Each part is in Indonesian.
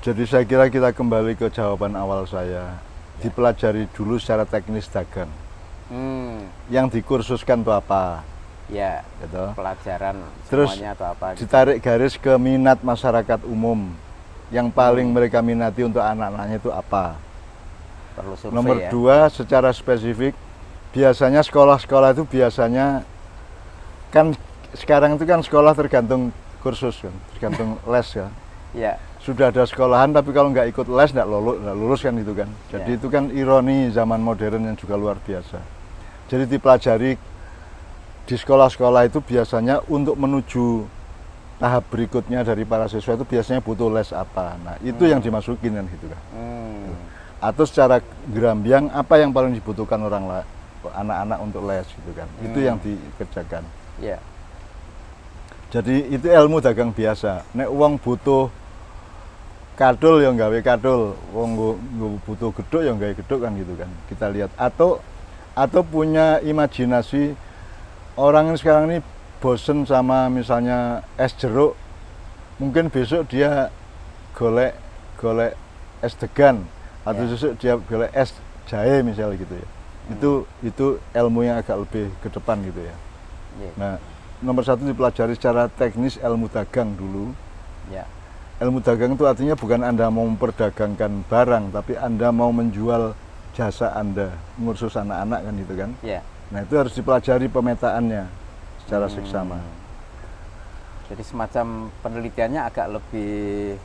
Jadi saya kira kita kembali ke jawaban awal saya. Dipelajari dulu secara teknis dagang. Yang dikursuskan itu apa? Ya, Gitu. pelajaran Terus semuanya atau apa gitu. ditarik garis ke minat masyarakat umum. Yang paling mereka minati untuk anak-anaknya itu apa? Perlu survei Nomor ya. 2, secara spesifik, biasanya sekolah-sekolah itu biasanya kan sekarang itu kan sekolah tergantung kursus kan, tergantung les ya. Ya, Sudah ada sekolahan tapi kalau nggak ikut les nggak lulus kan itu kan. Jadi Ya. itu kan ironi zaman modern yang juga luar biasa. Jadi dipelajari di sekolah-sekolah itu biasanya untuk menuju tahap berikutnya dari para siswa itu biasanya butuh les apa. Nah itu yang dimasukin kan gitu kan. Atau secara gerambiang apa yang paling dibutuhkan anak-anak untuk les gitu kan. Itu yang dikerjakan. ya, Jadi itu ilmu dagang biasa. Nek uang butuh kadul yang gawe kadul, wong butuh geduk yang gawe geduk kan gitu kan. Kita lihat atau punya imajinasi orang ini sekarang ini bosen sama misalnya es jeruk, mungkin besok dia golek es degan atau besok dia golek es jahe misalnya gitu ya. Itu ilmu yang agak lebih ke depan gitu ya. ya, Nah, nomor 1 dipelajari secara teknis ilmu dagang dulu. ya. Ilmu dagang itu artinya bukan Anda mau memperdagangkan barang, tapi Anda mau menjual jasa Anda, ngursus anak-anak kan gitu kan. Ya. Nah itu harus dipelajari pemetaannya secara seksama. Jadi semacam penelitiannya agak lebih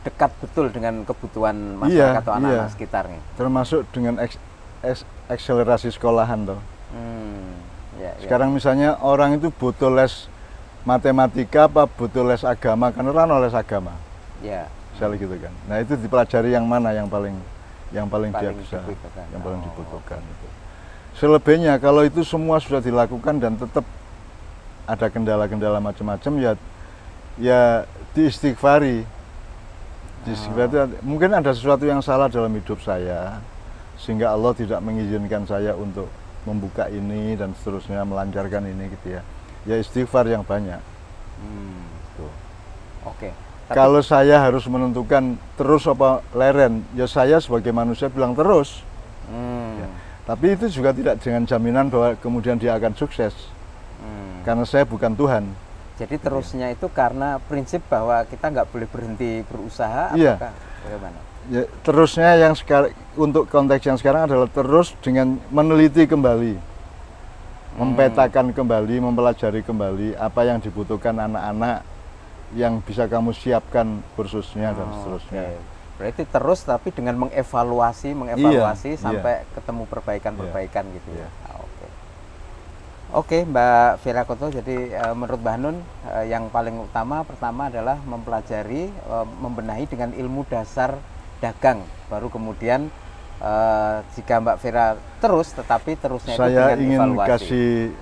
dekat betul dengan kebutuhan masyarakat atau anak-anak sekitar nih. Termasuk dengan akselerasi sekolahan toh. Ya, Sekarang misalnya orang itu butuh les matematika apa butuh les agama, kan orang les agama. Ya. Misalnya gitu kan. Nah itu dipelajari yang mana yang paling dia bisa, dibutuhkan. yang paling dibutuhkan. Gitu. Selebihnya kalau itu semua sudah dilakukan dan tetap ada kendala-kendala macam-macam ya diistighfari. Mungkin ada sesuatu yang salah dalam hidup saya sehingga Allah tidak mengizinkan saya untuk membuka ini dan seterusnya, melancarkan ini gitu ya. Ya istighfar yang banyak. Tuh. Oke. Kalau saya harus menentukan terus apa leren, ya saya sebagai manusia bilang terus. Ya. Tapi itu juga tidak dengan jaminan bahwa kemudian dia akan sukses. Karena saya bukan Tuhan. Jadi terusnya itu karena prinsip bahwa kita nggak boleh berhenti berusaha, Iya. apakah bagaimana? Ya, terusnya yang sekarang untuk konteks yang sekarang adalah terus dengan meneliti kembali, mempetakan kembali, mempelajari kembali apa yang dibutuhkan anak-anak yang bisa kamu siapkan kursusnya dan seterusnya. Oke. Berarti terus tapi dengan mengevaluasi sampai ketemu perbaikan gitu ya. Oke, Mbak Vera Koto, jadi menurut Mbak Hanun yang paling utama pertama adalah mempelajari, membenahi dengan ilmu dasar dagang. Baru kemudian jika Mbak Vera terus, tetapi terusnya itu Saya dengan ingin evaluasi. kasih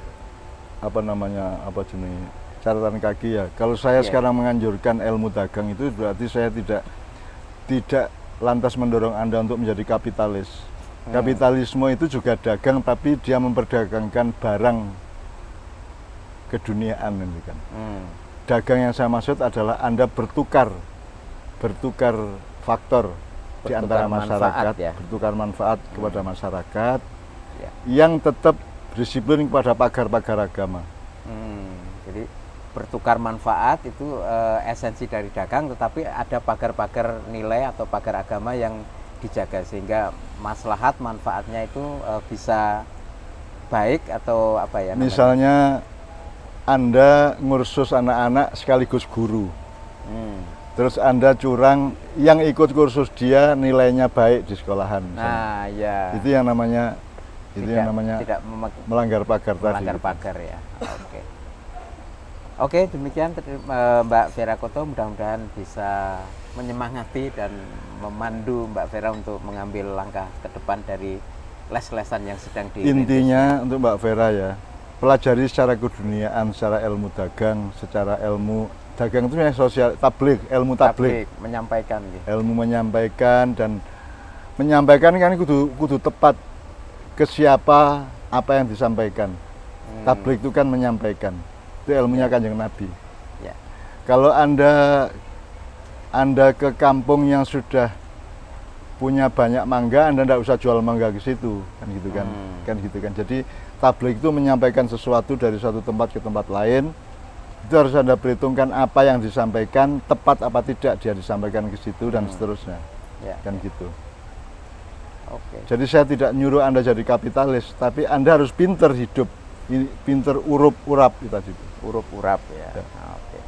catatan kaki ya. Kalau saya sekarang menganjurkan ilmu dagang itu berarti saya tidak lantas mendorong Anda untuk menjadi kapitalis. Kapitalisme itu juga dagang, tapi dia memperdagangkan barang keduniaan ini kan. Dagang yang saya maksud adalah Anda bertukar faktor di antara masyarakat, bertukar manfaat kepada masyarakat yang tetap disiplin kepada pagar-pagar agama. Jadi bertukar manfaat itu esensi dari dagang, tetapi ada pagar-pagar nilai atau pagar agama yang dijaga sehingga maslahat manfaatnya itu bisa baik atau apa ya namanya? Misalnya Anda ngursus anak-anak sekaligus guru, terus Anda curang, yang ikut kursus dia nilainya baik di sekolahan. Nah, ya. Itu yang namanya tidak melanggar pagar tadi. Melanggar pagar ya. Oke. Oke, demikian Mbak Vera Koto, mudah-mudahan bisa menyemangati dan memandu Mbak Vera untuk mengambil langkah ke depan dari les-lesan yang sedang dirintis. Intinya untuk Mbak Vera ya, pelajari secara keduniaan, secara ilmu dagang, secara ilmu dagang itu yang sosial, tablik, ilmu tablik. Menyampaikan gitu. Ilmu menyampaikan dan menyampaikan kan kudu tepat ke siapa apa yang disampaikan. Tablik itu kan menyampaikan. Itu ilmunya Kanjeng Nabi. Ya. Kalau Anda Anda ke kampung yang sudah punya banyak mangga, Anda tidak usah jual mangga ke situ, kan gitu kan. Kan gitu kan. Jadi tablik itu menyampaikan sesuatu dari satu tempat ke tempat lain. Itu harus Anda perhitungkan apa yang disampaikan tepat apa tidak dia disampaikan ke situ dan seterusnya. Ya. Kan gitu. Oke. Jadi saya tidak nyuruh Anda jadi kapitalis, tapi Anda harus pinter hidup. Pinter urup-urap itu tadi. Urup-urap ya. Oke.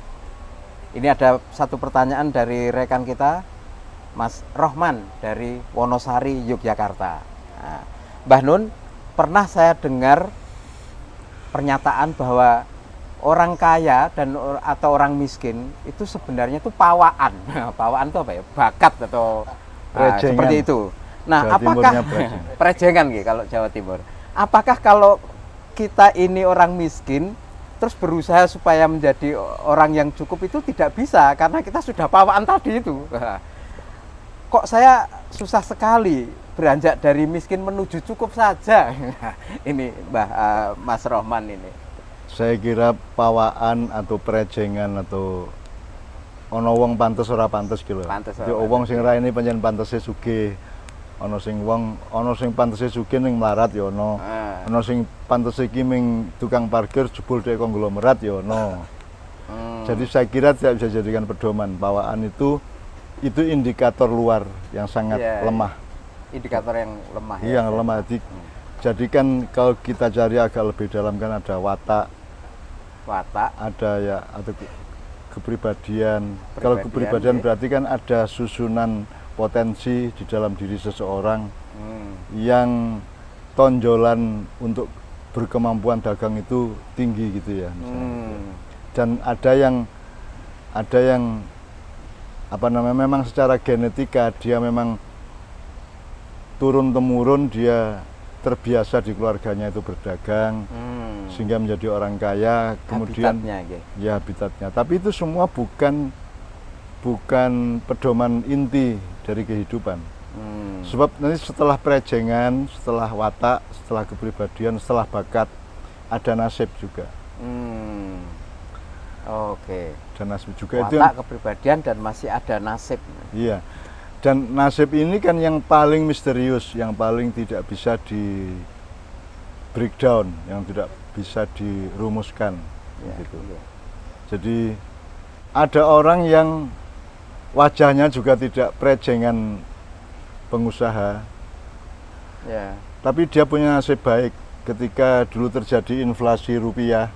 Ini ada satu pertanyaan dari rekan kita, Mas Rohman dari Wonosari, Yogyakarta. Nah, Mbah Nun, pernah saya dengar pernyataan bahwa orang kaya dan atau orang miskin itu sebenarnya itu pawaan. Pawaan itu apa ya? Bakat atau seperti itu. Nah, Jawa apakah prejengan gitu kalau Jawa Timur? Apakah kalau kita ini orang miskin terus berusaha supaya menjadi orang yang cukup itu tidak bisa karena kita sudah pawaan tadi itu? Kok saya susah sekali beranjak dari miskin menuju cukup saja. Ini Mas Rohman ini. Saya kira pawaan atau prejengan atau ono wong pantes ora pantes gitu. Jadi wong sing ra ini pancen pantese sugih. Ono sing wong ono sing pantese sugih ning melarat ya ono. Ono sing pantese iki ming tukang parkir jebul dhek konglomerat ya ono. Jadi saya kira tidak bisa jadikan pedoman. Pawaan itu indikator luar yang sangat lemah. Indikator yang lemah. Yang lemah. Jadi kan kalau kita cari agak lebih dalam kan ada watak, ada ya atau kepribadian. Kalau kepribadian berarti kan ada susunan potensi di dalam diri seseorang yang tonjolan untuk berkemampuan dagang itu tinggi gitu ya. Dan ada yang apa namanya memang secara genetika dia memang turun temurun dia terbiasa di keluarganya itu berdagang sehingga menjadi orang kaya, kemudian habitatnya. Tapi itu semua bukan pedoman inti dari kehidupan. Sebab nanti setelah prejengan, setelah watak, setelah kepribadian, setelah bakat ada nasib juga. Oke. Dan nasib juga watak, itu kepribadian dan masih ada nasib. Iya. Dan nasib ini kan yang paling misterius, yang paling tidak bisa di breakdown, yang tidak bisa dirumuskan gitu. Jadi ada orang yang wajahnya juga tidak prejengan pengusaha, tapi dia punya nasib baik. Ketika dulu terjadi inflasi rupiah,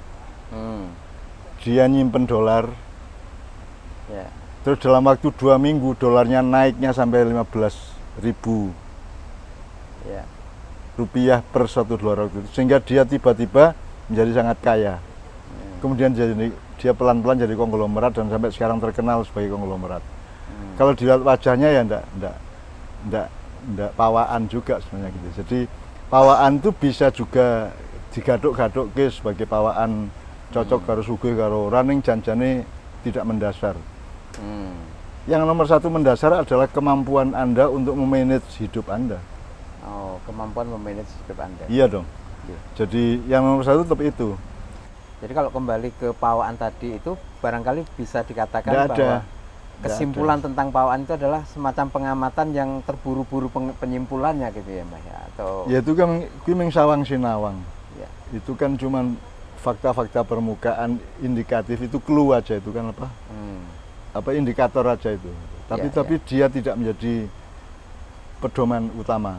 dia nyimpen dolar, terus dalam waktu 2 minggu dolarnya naiknya sampai 15.000 rupiah per 1 dolar waktu itu, sehingga dia tiba-tiba menjadi sangat kaya. Kemudian dia pelan-pelan jadi konglomerat dan sampai sekarang terkenal sebagai konglomerat. Kalau dilihat wajahnya ya enggak pawaan juga sebenarnya gitu. Jadi pawaan itu bisa juga digaduk-gaduk sebagai pawaan cocok karo sugih karo running janjane tidak mendasar. Yang nomor satu mendasar adalah kemampuan Anda untuk memanage hidup Anda. Oh, kemampuan memanage hidup Anda. Iya dong. Jadi yang nomor satu tetap itu. Jadi kalau kembali ke pawaan tadi itu barangkali bisa dikatakan bahwa kesimpulan tentang pawaan itu adalah semacam pengamatan yang terburu-buru penyimpulannya gitu ya Mbak ya, atau ya itu kan kuwi sawang sinawang. Ya. Itu kan cuman fakta-fakta permukaan indikatif, itu clue aja, itu kan apa indikator aja itu. Tapi dia tidak menjadi pedoman utama.